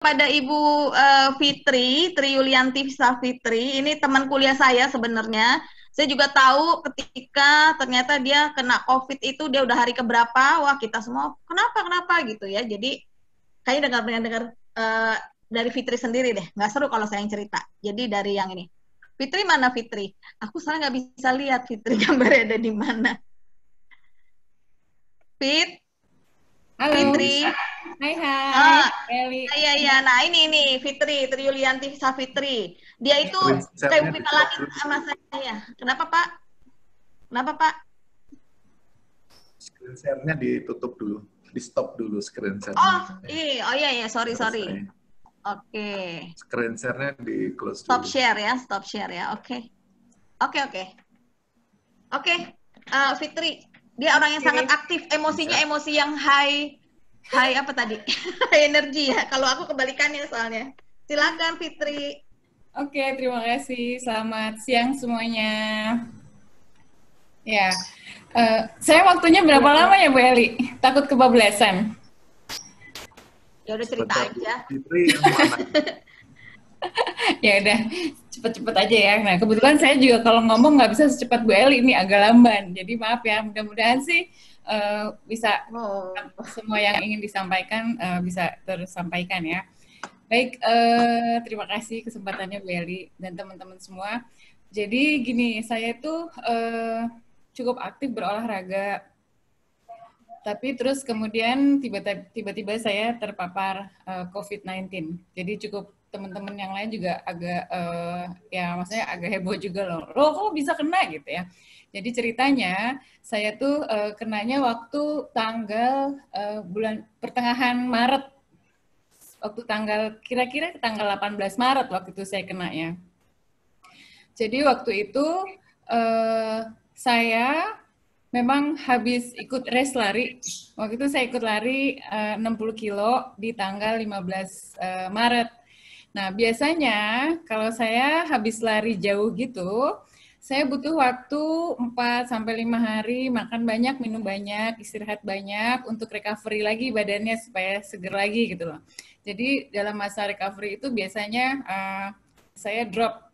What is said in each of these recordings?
pada Ibu Fitri, Tri Yulianti Fitri. Ini teman kuliah saya sebenarnya. Saya juga tahu ketika ternyata dia kena COVID itu dia udah hari keberapa. Wah, kita semua kenapa gitu ya. Jadi kayaknya dengar dari Fitri sendiri deh. Nggak seru kalau saya yang cerita. Jadi dari yang ini. Fitri mana Fitri? Aku salah nggak bisa lihat Fitri gambarnya ada di mana. Halo, Fitri. hai hai, Ah, Eli. iya. Nah ini Fitri, Tri Yulianti Safitri. Dia itu Screen kayak share-nya bumi di-stop langit dulu. sama saya. Kenapa Pak? Kenapa Pak? Screen share-nya ditutup dulu. Di-stop dulu screen Oh, share-nya. iya, sorry. Selesai. Oke. Screen share-nya di-close Stop dulu. share ya, stop share ya. Oke. Fitri, dia orang yang sangat aktif, emosinya Bisa. emosi yang high apa tadi? High energi ya. Kalau aku kebalikannya soalnya. Silakan Fitri. Oke, terima kasih. Selamat siang semuanya. Ya, saya waktunya berapa lama ya Bu Eli? Takut kebablasan. Ya udah cerita Sebentar aja. Fitri yang mana? Ya udah, cepet-cepet aja ya. Nah, kebetulan saya juga kalau ngomong nggak bisa secepat Bu Eli, ini agak lamban. Jadi maaf ya, mudah-mudahan sih bisa Oh. semua yang ingin disampaikan bisa tersampaikan ya. Baik, terima kasih kesempatannya Bu Eli dan teman-teman semua. Jadi gini, saya tuh cukup aktif berolahraga, tapi terus kemudian tiba-tiba saya terpapar COVID-19. Jadi cukup teman-teman yang lain juga agak ya maksudnya agak heboh juga loh. Loh kok bisa kena gitu ya. Jadi ceritanya saya tuh kenanya waktu tanggal bulan pertengahan Maret. Waktu kira-kira tanggal 18 Maret waktu itu saya kena ya. Jadi waktu itu saya memang habis ikut race lari. Waktu itu saya ikut lari 60 kilo di tanggal 15 Maret. Nah, biasanya kalau saya habis lari jauh gitu, saya butuh waktu 4 sampai 5 hari, makan banyak, minum banyak, istirahat banyak untuk recovery lagi badannya supaya seger lagi gitu loh. Jadi dalam masa recovery itu biasanya saya drop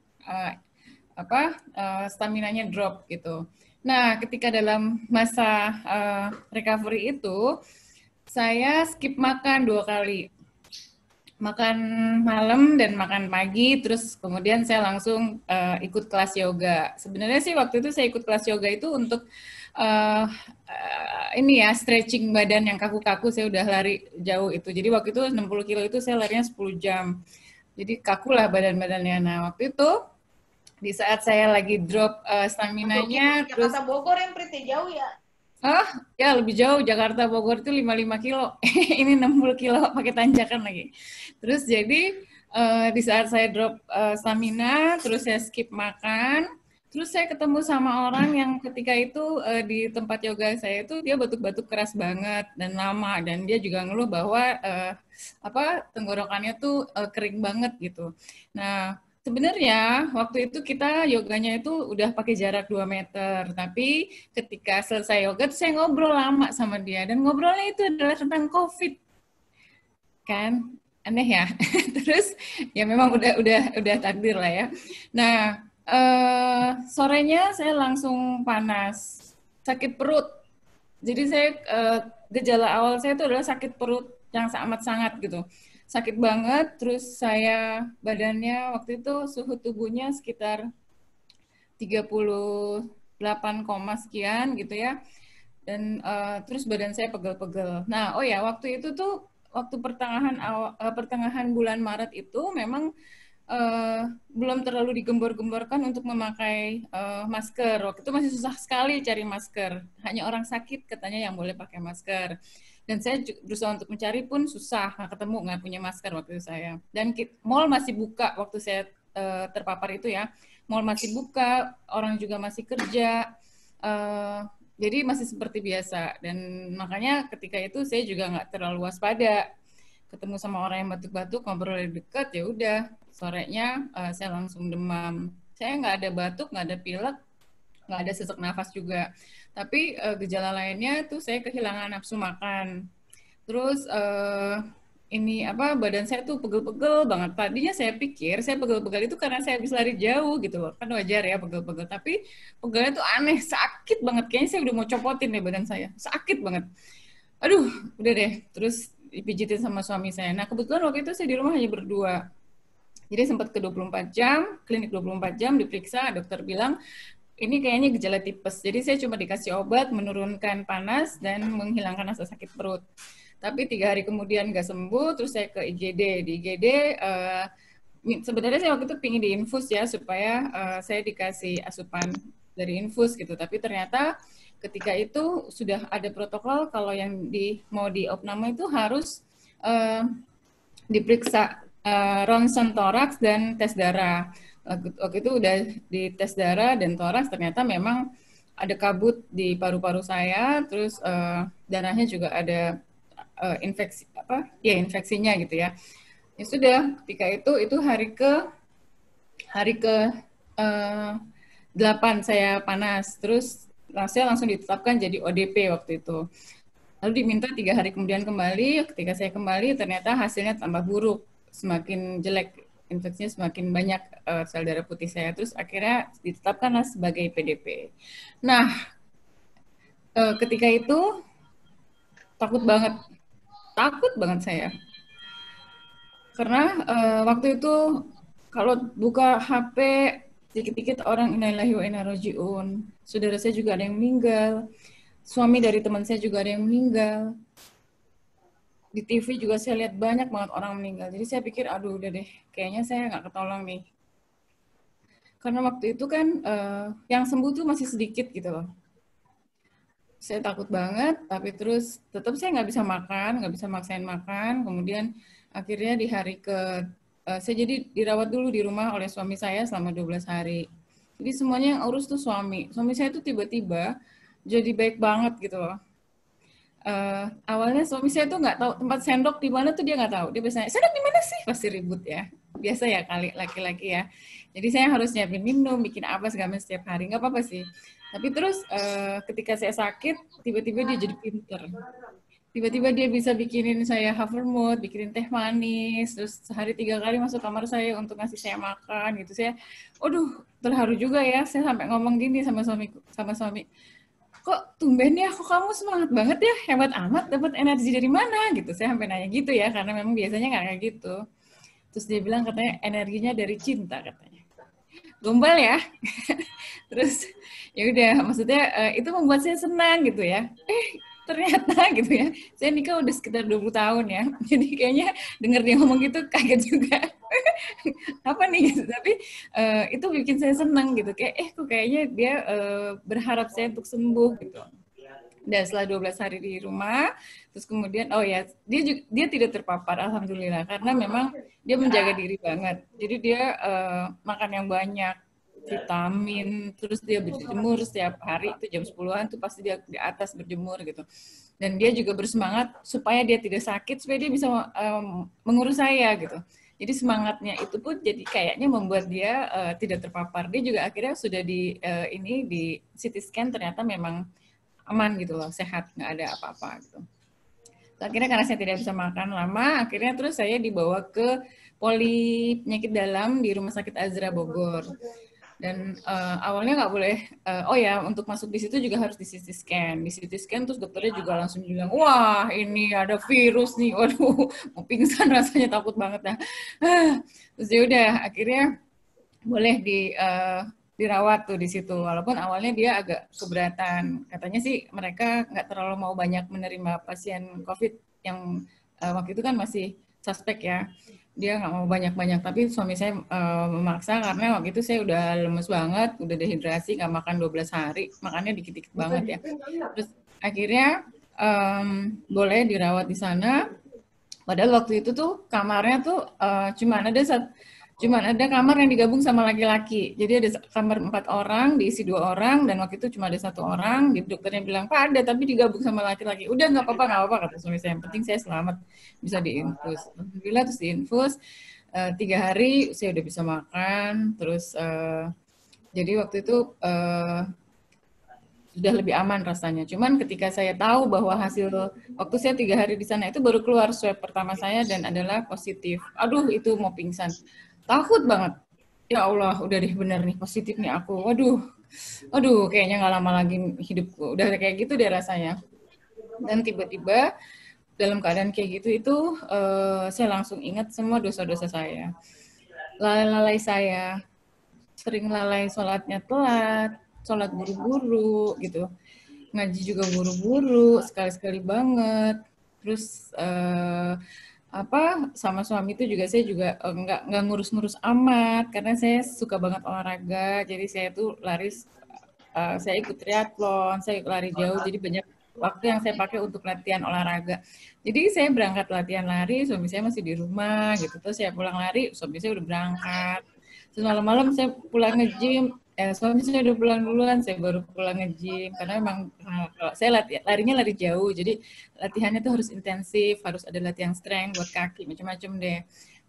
stamina-nya drop gitu. Nah, ketika dalam masa recovery itu, saya skip makan 2 kali. Makan malam dan makan pagi, terus kemudian saya langsung ikut kelas yoga. Sebenarnya sih waktu itu saya ikut kelas yoga itu untuk ini ya, stretching badan yang kaku-kaku, saya udah lari jauh itu. Jadi waktu itu 60 kilo itu saya larinya 10 jam. Jadi kaku lah badan-badannya. Nah, waktu itu di saat saya lagi drop stamina-nya, terus Jakarta Bogor yang pretty jauh ya. ya lebih jauh, Jakarta Bogor itu 55 kilo. Ini 60 kilo pakai tanjakan lagi. Terus jadi di saat saya drop stamina, terus saya skip makan, terus saya ketemu sama orang yang ketika itu di tempat yoga saya itu dia batuk-batuk keras banget dan lama, dan dia juga ngeluh bahwa tenggorokannya tuh kering banget gitu. Nah, sebenarnya waktu itu kita yoganya itu udah pakai jarak 2 meter, tapi ketika selesai yoga saya ngobrol lama sama dia, dan ngobrolnya itu adalah tentang COVID. Kan aneh ya. Terus ya memang udah takdir lah ya. Nah, sorenya saya langsung panas, sakit perut. Jadi saya gejala awal saya itu adalah sakit perut yang amat sangat gitu. Sakit banget, terus saya badannya waktu itu suhu tubuhnya sekitar 38, sekian gitu ya. Dan terus badan saya pegel-pegel. Nah, oh ya, waktu itu tuh waktu pertengahan bulan Maret itu memang belum terlalu digembor-gemborkan untuk memakai masker. Waktu itu masih susah sekali cari masker. Hanya orang sakit katanya yang boleh pakai masker. Dan saya berusaha untuk mencari pun susah, nggak ketemu, nggak punya masker waktu itu saya. Dan mall masih buka waktu saya terpapar itu ya. Mall masih buka, orang juga masih kerja. Jadi masih seperti biasa. Dan makanya ketika itu saya juga nggak terlalu waspada. Ketemu sama orang yang batuk-batuk, ngobrol dekat, ya udah sorenya saya langsung demam. Saya nggak ada batuk, nggak ada pilek, nggak ada sesak nafas juga. Tapi gejala lainnya tuh saya kehilangan nafsu makan. Terus ini apa badan saya tuh pegel-pegel banget. Tadinya saya pikir saya pegel-pegel itu karena saya habis lari jauh gitu loh. Kan wajar ya pegel-pegel. Tapi pegelnya tuh aneh, sakit banget. Kayaknya saya udah mau copotin deh badan saya. Sakit banget. Aduh, udah deh. Terus dipijitin sama suami saya. Nah, kebetulan waktu itu saya di rumah hanya berdua. Jadi sempat ke 24 jam, klinik 24 jam diperiksa, dokter bilang ini kayaknya gejala tipes. Jadi saya cuma dikasih obat menurunkan panas dan menghilangkan rasa sakit perut. Tapi 3 hari kemudian nggak sembuh, terus saya ke IGD. Di IGD sebenarnya saya waktu itu pingin diinfus ya supaya saya dikasih asupan dari infus gitu. Tapi ternyata ketika itu sudah ada protokol kalau yang mau diopname itu harus diperiksa ronsen toraks dan tes darah. Waktu itu udah di tes darah dan toraks ternyata memang ada kabut di paru-paru saya, terus darahnya juga ada infeksi infeksinya gitu ya. Ya sudah, ketika itu hari ke 8 saya panas, terus saya langsung ditetapkan jadi ODP waktu itu. Lalu diminta 3 hari kemudian kembali. Ketika saya kembali, ternyata hasilnya tambah buruk, semakin jelek, infeksinya semakin banyak sel darah putih saya. Terus akhirnya ditetapkanlah sebagai PDP. Nah, ketika itu takut banget saya. Karena waktu itu kalau buka HP dikit-dikit orang innalillahi wa inna raji'un. Saudara saya juga ada yang meninggal. Suami dari teman saya juga ada yang meninggal. Di TV juga saya lihat banyak banget orang meninggal. Jadi saya pikir, aduh udah deh, kayaknya saya nggak ketolong nih. Karena waktu itu kan yang sembuh tuh masih sedikit gitu loh. Saya takut banget, tapi terus tetap saya nggak bisa makan, nggak bisa maksain makan. Kemudian akhirnya di hari saya jadi dirawat dulu di rumah oleh suami saya selama 12 hari. Jadi semuanya yang urus tuh suami. Suami saya tuh tiba-tiba jadi baik banget gitu loh. Awalnya suami saya tuh nggak tahu tempat sendok di mana tuh dia nggak tahu. Dia biasanya sendok di mana sih? Pasti ribut ya. Biasa ya kali laki-laki ya. Jadi saya harus nyiapin minum, bikin apa segala macam setiap hari. Nggak apa-apa sih. Tapi terus ketika saya sakit, tiba-tiba dia jadi pinter. Tiba-tiba dia bisa bikinin saya havermut, bikinin teh manis, terus sehari 3 kali masuk kamar saya untuk ngasih saya makan gitu. Saya, aduh terharu juga ya. Saya sampai ngomong gini sama suami, kok tumben ya, kok kamu semangat banget ya, hebat amat, dapat energi dari mana gitu. Saya sampai nanya gitu ya, karena memang biasanya nggak kayak gitu. Terus dia bilang katanya energinya dari cinta katanya. Gombal ya. Terus ya udah, maksudnya itu membuat saya senang gitu ya. Ternyata gitu ya, saya nikah udah sekitar 20 tahun ya. Jadi kayaknya denger dia ngomong gitu kaget juga. Apa nih gitu. Tapi itu bikin saya senang gitu. Kayak kok kayaknya dia berharap saya untuk sembuh gitu. Dan setelah 12 hari di rumah, terus kemudian dia tidak terpapar alhamdulillah karena memang dia menjaga diri banget. Jadi dia makan yang banyak, vitamin, terus dia berjemur setiap hari itu jam 10-an tuh pasti dia di atas berjemur gitu. Dan dia juga bersemangat supaya dia tidak sakit, supaya dia bisa mengurus saya gitu. Jadi semangatnya itu pun jadi kayaknya membuat dia tidak terpapar. Dia juga akhirnya sudah di CT scan ternyata memang aman gitu loh, sehat, nggak ada apa-apa gitu. Akhirnya karena saya tidak bisa makan lama, akhirnya terus saya dibawa ke poli penyakit dalam di Rumah Sakit Azra Bogor. Dan awalnya nggak boleh, untuk masuk di situ juga harus di CT scan. Di CT scan terus dokternya juga langsung bilang, wah ini ada virus nih, waduh mau pingsan rasanya, takut banget dah. Terus ya udah akhirnya boleh dirawat tuh di situ. Walaupun awalnya dia agak keberatan. Katanya sih mereka nggak terlalu mau banyak menerima pasien COVID yang waktu itu kan masih suspek ya. Dia nggak mau banyak-banyak, tapi suami saya memaksa karena waktu itu saya udah lemes banget, udah dehidrasi, nggak makan 12 hari, makannya dikit-dikit banget ya. Terus akhirnya boleh dirawat di sana, padahal waktu itu tuh kamarnya tuh cuma ada kamar yang digabung sama laki-laki. Jadi ada kamar 4 orang, diisi 2 orang, dan waktu itu cuma ada 1 orang. Jadi dokternya bilang, Pak ada, tapi digabung sama laki-laki. Udah nggak apa-apa, kata suami saya. Yang penting saya selamat, bisa diinfus. Alhamdulillah terus diinfus. 3 hari saya udah bisa makan. Terus jadi waktu itu sudah lebih aman rasanya. Cuman ketika saya tahu bahwa hasil waktu saya 3 hari di sana itu baru keluar swab pertama saya dan adalah positif. Aduh, itu mau pingsan. Takut banget. Ya Allah, udah deh bener nih positif nih aku. Waduh, kayaknya nggak lama lagi hidupku. Udah kayak gitu deh rasanya. Dan tiba-tiba dalam keadaan kayak gitu itu saya langsung ingat semua dosa-dosa saya. Lalai-lalai saya, sering lalai sholatnya telat, sholat buru-buru gitu, ngaji juga buru-buru, sekali-sekali banget. Terus sama suami itu juga saya juga nggak ngurus-ngurus amat karena saya suka banget olahraga, jadi saya tuh lari, saya ikut triathlon, saya lari jauh, jadi banyak waktu yang saya pakai untuk latihan olahraga. Jadi saya berangkat latihan lari, suami saya masih di rumah gitu. Terus saya pulang lari, suami saya udah berangkat. Terus malam-malam saya pulang nge-gym, suami saya udah pulang duluan, saya baru pulang nge-gym. Karena memang kalau saya larinya lari jauh, jadi latihannya tuh harus intensif, harus ada latihan strength buat kaki, macam-macam deh.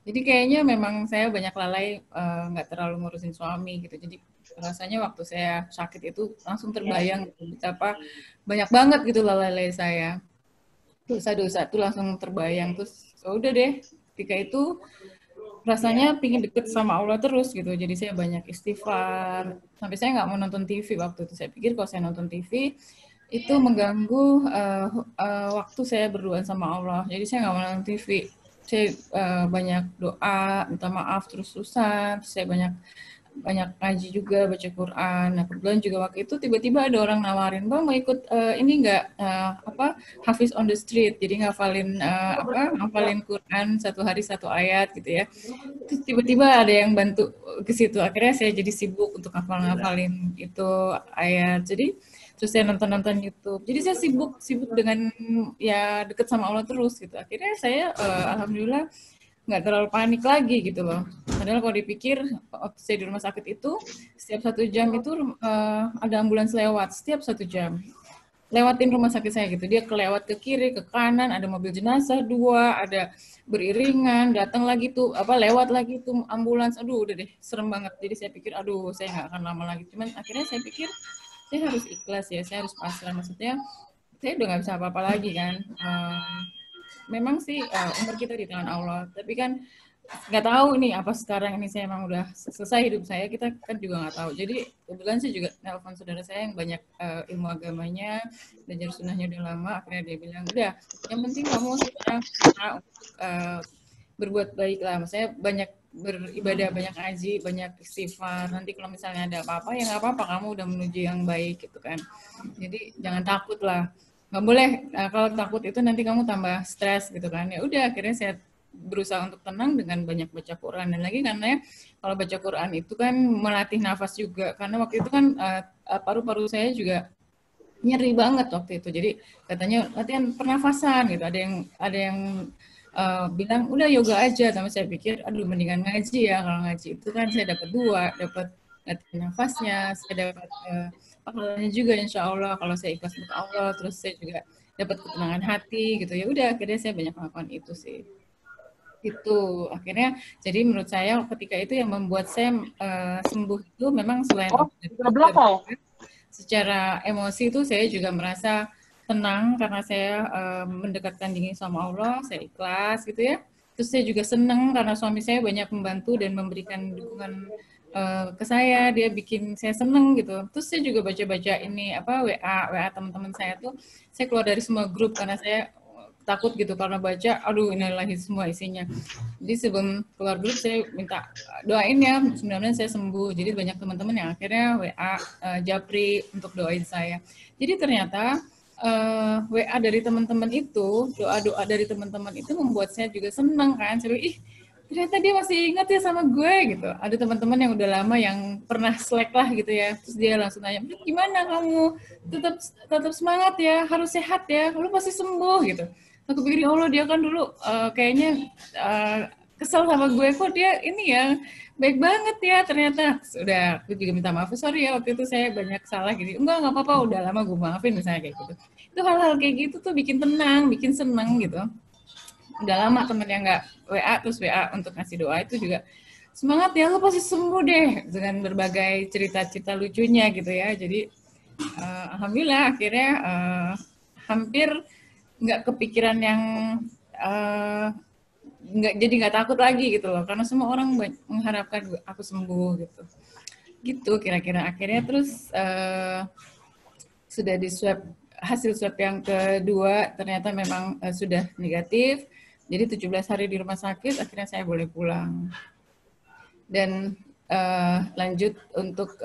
Jadi kayaknya memang saya banyak lalai, nggak terlalu ngurusin suami gitu. Jadi rasanya waktu saya sakit itu langsung terbayang betapa banyak banget gitu lalai saya. Dosa-dosa itu langsung terbayang. Terus udah deh, ketika itu rasanya pingin deket sama Allah terus gitu. Jadi saya banyak istighfar. Sampai saya nggak mau nonton TV waktu itu. Saya pikir kalau saya nonton TV itu mengganggu waktu saya berdoa sama Allah. Jadi saya nggak mau nonton TV. Saya banyak doa, minta maaf terus-terusan. Saya banyak ngaji juga, baca Quran. Nah, kebetulan juga waktu itu tiba-tiba ada orang nawarin, Bang mau ikut ini nggak Hafiz on the Street, jadi ngafalin ngafalin Quran 1 hari 1 ayat gitu ya. Terus tiba-tiba ada yang bantu ke situ. Akhirnya saya jadi sibuk untuk ngafalin itu ayat. Jadi terus saya nonton YouTube. Jadi saya sibuk dengan ya deket sama Allah terus gitu. Akhirnya saya alhamdulillah nggak terlalu panik lagi gitu loh. Padahal kalau dipikir waktu saya di rumah sakit itu setiap 1 jam itu ada ambulans lewat setiap 1 jam. Lewatin rumah sakit saya gitu. Dia kelewat ke kiri, ke kanan, ada mobil jenazah 2, ada beriringan, datang lagi tuh lewat lagi tuh ambulans. Aduh, udah deh serem banget. Jadi saya pikir aduh saya nggak akan lama lagi. Cuman akhirnya saya pikir saya harus ikhlas ya, saya harus pasrah. Maksudnya saya udah nggak bisa apa-apa lagi kan. Memang sih umur kita di tangan Allah, tapi kan nggak tahu nih apa sekarang ini saya emang udah selesai hidup saya, kita kan juga nggak tahu. Jadi kebetulan saya juga nelpon saudara saya yang banyak ilmu agamanya, belajar sunnahnya udah lama, akhirnya dia bilang udah yang penting kamu sekarang untuk berbuat baik lah, maksudnya banyak beribadah, banyak ngaji, banyak istighfar. Nanti kalau misalnya ada apa-apa ya nggak apa-apa, kamu udah menuju yang baik gitu kan. Jadi jangan takut lah. Nggak boleh, kalau takut itu nanti kamu tambah stres gitu kan. Ya udah, akhirnya saya berusaha untuk tenang dengan banyak baca Quran. Dan lagi karena kalau baca Quran itu kan melatih nafas juga. Karena waktu itu kan paru-paru saya juga nyeri banget waktu itu. Jadi katanya latihan pernafasan gitu. Ada yang bilang udah yoga aja. Tapi saya pikir aduh mendingan ngaji ya. Kalau ngaji itu kan saya dapat 2, dapat latihan nafasnya, saya dapat pahalanya juga insya Allah kalau saya ikhlas untuk Allah, terus saya juga dapat ketenangan hati gitu. Ya udah akhirnya saya banyak melakukan itu sih. Itu akhirnya jadi menurut saya ketika itu yang membuat saya sembuh itu memang selain secara emosi itu saya juga merasa tenang karena saya mendekatkan diri sama Allah, saya ikhlas gitu ya. Terus saya juga senang karena suami saya banyak membantu dan memberikan dukungan ke saya, dia bikin saya seneng gitu. Terus saya juga baca-baca ini WA teman-teman saya tuh, saya keluar dari semua grup karena saya takut gitu karena baca, aduh ini lagi semua isinya. Jadi sebelum keluar grup saya minta doain ya, sebenarnya saya sembuh. Jadi banyak teman-teman yang akhirnya WA japri untuk doain saya. Jadi ternyata WA dari teman-teman itu, doa-doa dari teman-teman itu membuat saya juga seneng kan. Saya ternyata dia masih ingat ya sama gue gitu. Ada teman-teman yang udah lama yang pernah slack lah gitu ya. Terus dia langsung nanya, gimana kamu? Tetap semangat ya, harus sehat ya, lu pasti sembuh gitu. Aku pikir, ya Allah dia kan dulu kayaknya kesel sama gue, kok dia ini ya baik banget ya ternyata. Sudah, aku juga minta maaf, sorry ya waktu itu saya banyak salah gitu. Enggak apa-apa, udah lama gue maafin misalnya kayak gitu. Itu hal-hal kayak gitu tuh bikin tenang, bikin seneng gitu. Udah lama temen yang nggak WA, terus WA untuk ngasih doa itu juga semangat ya, lu pasti sembuh deh, dengan berbagai cerita-cerita lucunya gitu ya. Jadi Alhamdulillah akhirnya hampir nggak kepikiran yang nggak takut lagi gitu loh, karena semua orang mengharapkan aku sembuh gitu kira-kira. Akhirnya terus sudah di swab, hasil swab yang kedua ternyata memang sudah negatif, jadi 17 hari di rumah sakit, akhirnya saya boleh pulang dan lanjut untuk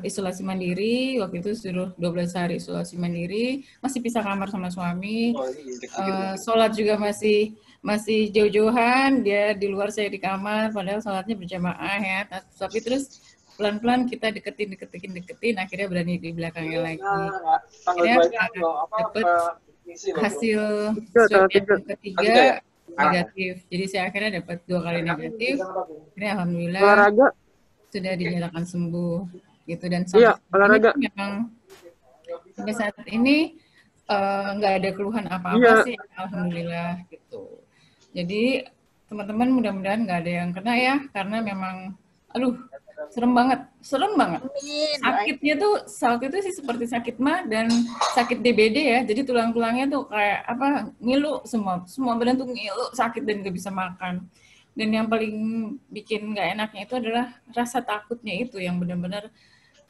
isolasi mandiri. Waktu itu suruh 12 hari isolasi mandiri, masih pisah kamar sama suami. Sholat juga masih jauh-jauhan, dia di luar saya di kamar, padahal sholatnya berjamaah ya. Tapi terus pelan-pelan kita deketin, akhirnya berani di belakangnya lagi. Akhirnya dapat hasil swab yang ketiga negatif. Jadi saya akhirnya dapat 2 kali negatif. Akhirnya alhamdulillah sudah dinyatakan sembuh gitu, dan sampai saat ini nggak ada keluhan apa-apa sih, alhamdulillah gitu. Jadi teman-teman mudah-mudahan nggak ada yang kena ya, karena memang serem banget. Sakitnya tuh sakit itu sih seperti sakit mah dan sakit DBD ya. Jadi tulang-tulangnya tuh kayak ngilu semua badan tuh ngilu, sakit dan nggak bisa makan. Dan yang paling bikin nggak enaknya itu adalah rasa takutnya itu yang benar-benar,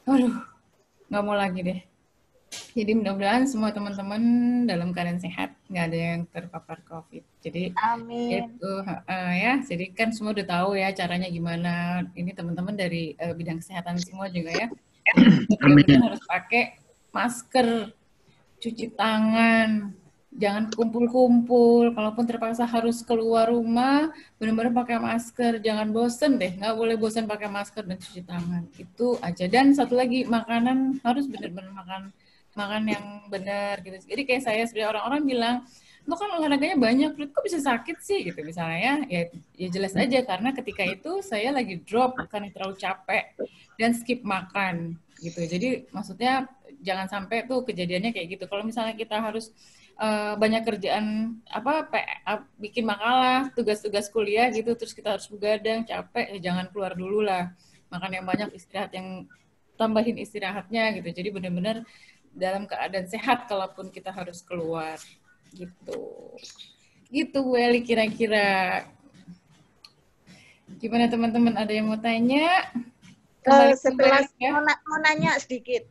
nggak mau lagi deh. Jadi mudah-mudahan semua teman-teman dalam keadaan sehat, nggak ada yang terpapar COVID. Jadi amin. Itu ya, jadi kan semua udah tahu ya caranya gimana. Ini teman-teman dari bidang kesehatan semua juga ya. Amin. Harus pakai masker, cuci tangan, jangan kumpul-kumpul. Kalaupun terpaksa harus keluar rumah, benar-benar pakai masker. Jangan bosen deh, nggak boleh bosen pakai masker dan cuci tangan. Itu aja. Dan satu lagi, makanan harus benar-benar makan yang benar gitu. Jadi kayak saya sebenarnya orang-orang bilang, lo kan olahraganya banyak, kok bisa sakit sih gitu misalnya. Ya jelas aja karena ketika itu saya lagi drop karena terlalu capek dan skip makan gitu. Jadi maksudnya jangan sampai tuh kejadiannya kayak gitu. Kalau misalnya kita harus banyak kerjaan bikin makalah, tugas-tugas kuliah gitu, terus kita harus begadang, capek, ya jangan keluar dulu lah. Makan yang banyak, istirahat yang tambahin istirahatnya gitu. Jadi benar-benar dalam keadaan sehat kalaupun kita harus keluar gitu Welly. Kira-kira gimana teman-teman, ada yang mau tanya? Setelah mau nanya sedikit,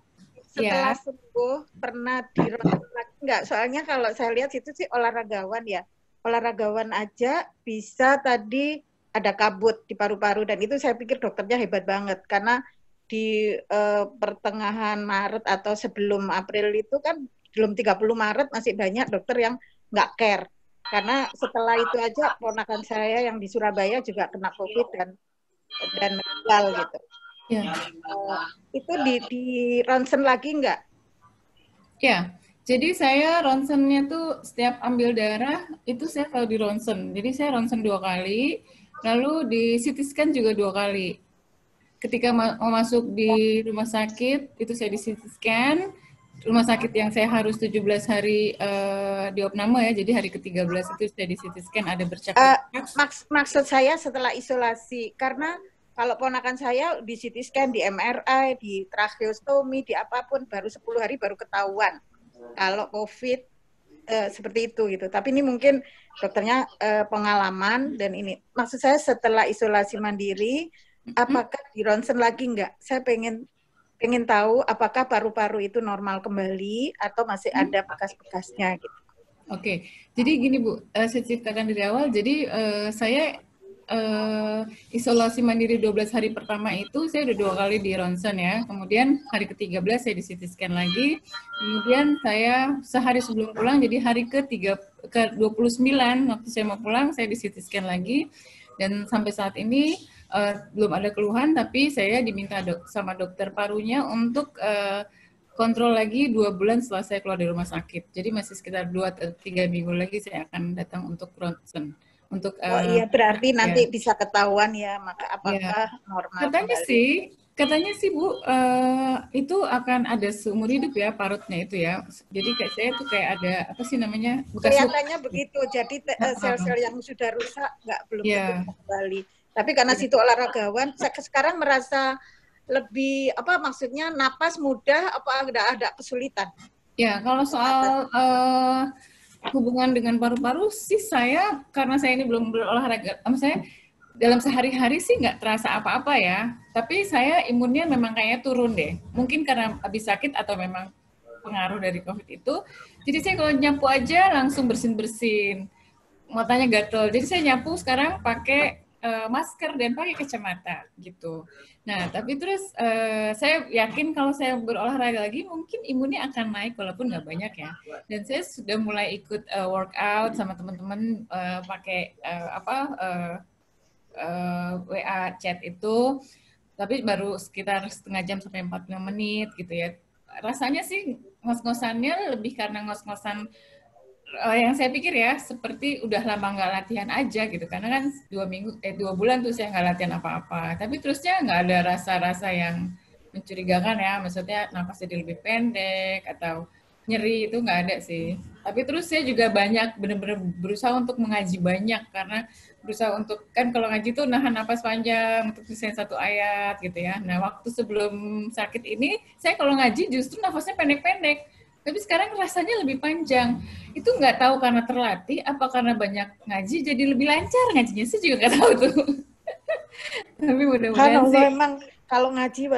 setelah sembuh pernah di ronsen lagi nggak? Soalnya kalau saya lihat itu sih olahragawan aja bisa tadi ada kabut di paru-paru, dan itu saya pikir dokternya hebat banget karena di pertengahan Maret atau sebelum April itu kan belum 30 Maret masih banyak dokter yang nggak care. Karena setelah itu aja ponakan saya yang di Surabaya juga kena COVID dan meninggal gitu. Ya. Itu di ronsen lagi nggak? Ya, jadi saya ronsennya tuh setiap ambil darah itu saya selalu di ronsen. Jadi saya ronsen 2 kali, lalu di CT scan juga 2 kali. Ketika mau masuk di rumah sakit, itu saya di CT scan. Rumah sakit yang saya harus 17 hari di opname ya, jadi hari ke-13 itu saya di CT scan, ada bercak. Maksud saya setelah isolasi, karena kalau ponakan saya di CT scan, di MRI, di tracheostomi, di apapun, baru 10 hari baru ketahuan kalau COVID seperti itu gitu. Tapi ini mungkin dokternya pengalaman, dan ini maksud saya setelah isolasi mandiri, apakah di ronsen lagi nggak? Saya pengen tahu apakah paru-paru itu normal kembali atau masih ada bekas-bekasnya gitu. Oke, jadi gini Bu, saya ceritakan dari awal. Jadi saya isolasi mandiri 12 hari pertama itu saya udah 2 kali di ronsen ya. Kemudian hari ke-13 saya di CT scan lagi. Kemudian saya sehari sebelum pulang, jadi hari ke-29 waktu saya mau pulang, saya di CT scan lagi. Dan sampai saat ini belum ada keluhan, tapi saya diminta sama dokter parunya untuk kontrol lagi 2 bulan setelah saya keluar dari rumah sakit. Jadi masih sekitar 2-3 minggu lagi saya akan datang untuk ronsen. Iya, berarti nanti bisa ketahuan ya, maka apakah normal? Katanya sih Bu, itu akan ada seumur hidup ya parutnya itu ya. Jadi kayak saya tuh kayak ada apa sih namanya? Kelihatannya begitu. Jadi sel-sel yang sudah rusak belum kembali. Tapi karena situ olahragawan, saya sekarang merasa lebih apa maksudnya napas mudah apa ada kesulitan? Ya, kalau soal hubungan dengan paru-paru sih saya, karena saya ini belum berolahraga, saya dalam sehari-hari sih nggak terasa apa-apa ya. Tapi saya imunnya memang kayaknya turun deh. Mungkin karena habis sakit atau memang pengaruh dari COVID itu. Jadi saya kalau nyapu aja langsung bersin-bersin. Matanya gatel. Jadi saya nyapu sekarang pakai masker dan pakai kacamata gitu. Nah, tapi terus saya yakin kalau saya berolahraga lagi mungkin imunnya akan naik walaupun nggak banyak ya. Dan saya sudah mulai ikut workout sama teman-teman pakai WA chat itu, tapi baru sekitar setengah jam sampai 45 menit gitu ya. Rasanya sih ngos-ngosannya lebih karena ngos-ngosan yang saya pikir ya seperti udah lama nggak latihan aja gitu, karena kan 2 bulan tuh saya nggak latihan apa-apa, tapi terusnya nggak ada rasa-rasa yang mencurigakan ya, maksudnya napas jadi lebih pendek atau nyeri, itu nggak ada sih. Tapi terus saya juga banyak bener-bener berusaha untuk mengaji banyak, karena berusaha untuk, kan kalau ngaji tuh nahan napas panjang untuk selesai 1 ayat gitu ya. Nah waktu sebelum sakit ini saya kalau ngaji justru nafasnya pendek-pendek, tapi sekarang rasanya lebih panjang. Itu nggak tahu karena terlatih, apa karena banyak ngaji jadi lebih lancar ngajinya, saya juga nggak tahu tuh. Tapi mudah-mudahan sih. Memang kalau ngaji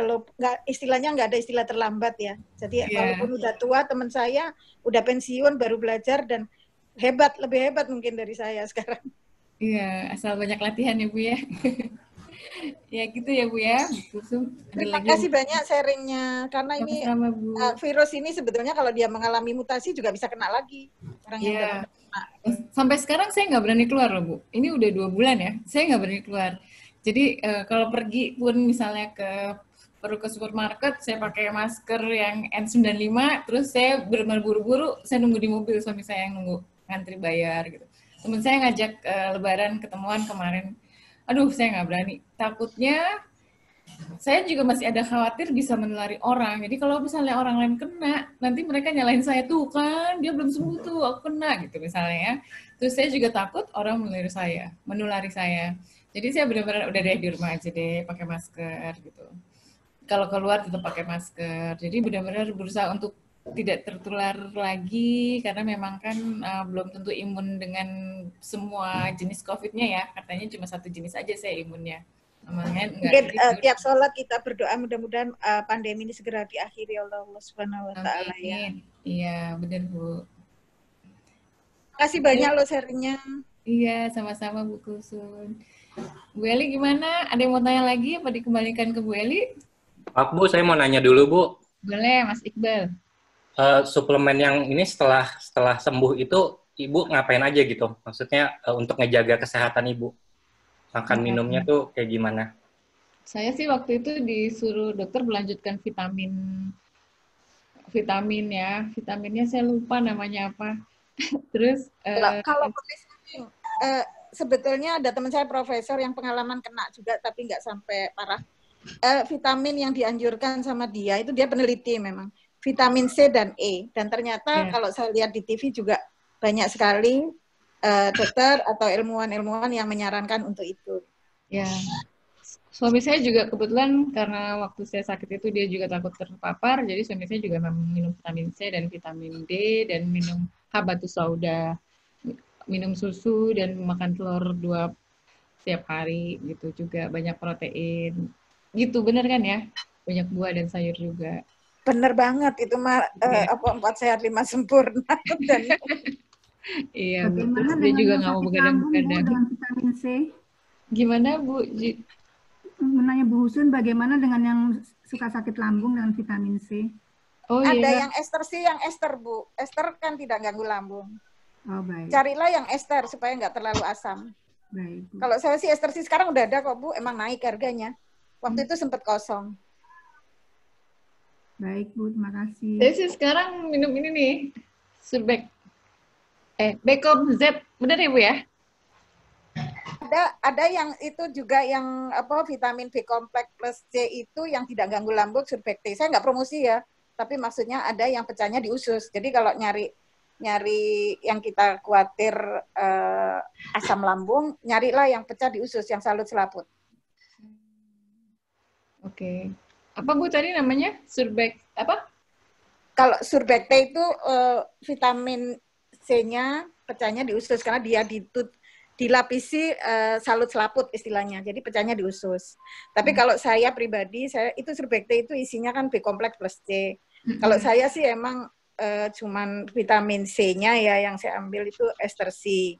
istilahnya nggak ada istilah terlambat ya. Jadi walaupun udah tua, teman saya udah pensiun baru belajar dan lebih hebat mungkin dari saya sekarang. Iya, asal banyak latihan ya Bu ya. Ya gitu ya Bu ya. Terima kasih banyak sharingnya, karena ini virus ini sebetulnya kalau dia mengalami mutasi juga bisa kena lagi. Orang yang udah kena. Sampai sekarang saya nggak berani keluar loh Bu. Ini udah 2 bulan ya, saya nggak berani keluar. Jadi kalau pergi pun misalnya perlu ke supermarket, saya pakai masker yang N95, terus saya benar-benar buru-buru, saya nunggu di mobil, suami saya yang nunggu ngantri bayar gitu. Temen saya ngajak lebaran ketemuan kemarin, aduh saya nggak berani, takutnya saya juga masih ada khawatir bisa menulari orang. Jadi kalau misalnya orang lain kena, nanti mereka nyalahin saya, tuh kan dia belum sembuh tuh, aku kena gitu misalnya ya. Terus saya juga takut orang menulari saya. Jadi saya benar-benar udah deh di rumah aja deh, pakai masker gitu. Kalau keluar tetap pakai masker. Jadi benar-benar berusaha untuk tidak tertular lagi, karena memang kan belum tentu imun dengan semua jenis COVID-nya ya. Katanya cuma 1 jenis aja saya imunnya. Mungkin tiap sholat kita berdoa mudah-mudahan pandemi ini segera diakhiri oleh Allah Subhanahu wa Ta'ala ya. Iya, benar Bu. Terima kasih banyak loh sharingnya. Iya, sama-sama Bu Kulsum. Bu Eli gimana? Ada yang mau tanya lagi apa dikembalikan ke Bu Eli? Pak Bu, saya mau nanya dulu Bu. Boleh, Mas Iqbal. Suplemen yang ini setelah sembuh itu Ibu ngapain aja gitu? Maksudnya untuk ngejaga kesehatan Ibu. Makan minumnya tuh kayak gimana? Saya sih waktu itu disuruh dokter melanjutkan vitamin ya. Vitaminnya saya lupa namanya apa. Terus kalau sebetulnya ada teman saya profesor yang pengalaman kena juga tapi nggak sampai parah. Vitamin yang dianjurkan sama dia itu dia peneliti memang. Vitamin C dan E. Dan ternyata kalau saya lihat di TV juga banyak sekali dokter atau ilmuwan-ilmuwan yang menyarankan untuk itu. Ya, suami saya juga kebetulan karena waktu saya sakit itu dia juga takut terpapar, jadi suami saya juga minum vitamin C dan vitamin D dan minum habatus sauda, minum susu dan makan telur 2 setiap hari gitu, juga banyak protein. Gitu bener kan ya? Banyak buah dan sayur juga. Bener banget itu mah 4 sehat 5 sempurna. Iya, terus dia juga nggak mau begadang-begadang. Dengan vitamin C. Gimana Bu? Menanya Bu Husun, bagaimana dengan yang suka sakit lambung dengan vitamin C? Oh, ada yang ester sih, yang ester Bu. Ester kan tidak ganggu lambung. Oh baik. Carilah yang ester supaya nggak terlalu asam. Baik. Bu. Kalau saya sih ester sih sekarang udah ada kok Bu, emang naik harganya. Waktu itu sempat kosong. Baik Bu, terima kasih. Saya sih sekarang minum ini nih, Surbek. Becom Z, benar ya Bu ya? Ada yang itu juga yang vitamin B kompleks plus C itu yang tidak ganggu lambung, Surbekti. Saya nggak promosi ya, tapi maksudnya ada yang pecahnya di usus. Jadi kalau nyari yang kita khawatir asam lambung, nyarilah yang pecah di usus, yang salut selaput. Oke. apa Bu tadi namanya? Surbek apa? Kalau Surbekte itu vitamin C-nya pecahnya di usus karena dia dilapisi salut selaput istilahnya. Jadi pecahnya di usus. Tapi kalau saya pribadi, itu Surbekte itu isinya kan B kompleks plus C. Kalau saya sih emang cuman vitamin C-nya ya yang saya ambil itu ester C.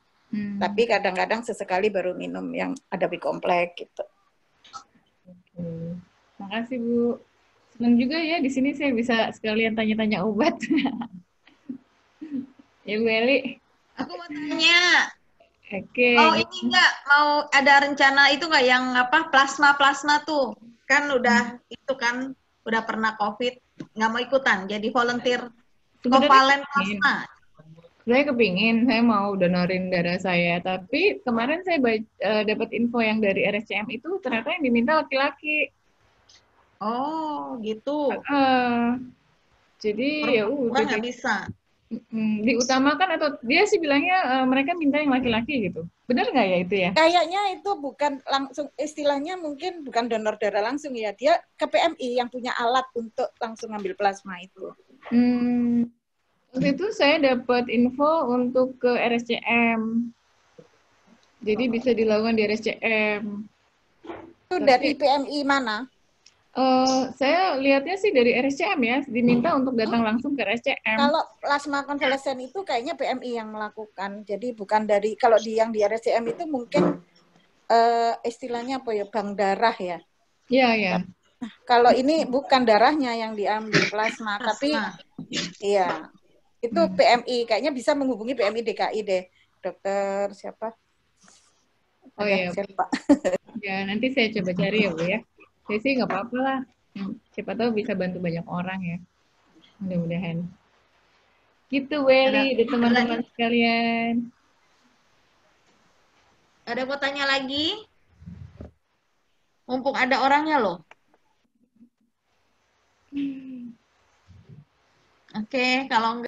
Tapi kadang-kadang sesekali baru minum yang ada B kompleks gitu. Makasih Bu. Senang juga ya di sini saya bisa sekalian tanya-tanya obat. Ya Bu Eli. Aku mau tanya. Oke. Oh ini enggak mau ada rencana itu enggak yang apa plasma tuh kan udah itu kan udah pernah COVID nggak mau ikutan jadi volunteer kovalen plasma. Saya kepingin, saya mau donorin darah saya, tapi kemarin saya dapat info yang dari RSCM itu ternyata yang diminta laki-laki. Oh gitu. Jadi ya udah nggak bisa. Diutamakan atau dia sih bilangnya mereka minta yang laki-laki gitu. Benar nggak ya itu ya? Kayaknya itu bukan langsung istilahnya mungkin bukan donor darah langsung ya. Dia ke PMI yang punya alat untuk langsung ngambil plasma itu. Waktu itu saya dapat info untuk ke RSCM. Jadi bisa dilakukan di RSCM. Itu dari PMI mana? Saya lihatnya sih dari RSCM ya, diminta untuk datang langsung ke RSCM. Kalau plasma konvalesen itu kayaknya PMI yang melakukan. Jadi bukan dari, kalau yang di RSCM itu mungkin istilahnya apa ya, bank darah ya. Iya, ya. Nah, kalau ini bukan darahnya yang diambil plasma, tapi iya. Itu PMI, kayaknya bisa menghubungi PMI DKI deh. Dokter siapa? Oh iya. Siapa? Ya, nanti saya coba cari ya Bu ya. Saya sih nggak apa-apa lah. Siapa tahu bisa bantu banyak orang ya. Mudah-mudahan. Gitu, Welly, dan teman-teman sekalian. Ada mau tanya lagi? Mumpung ada orangnya loh. Oke, kalau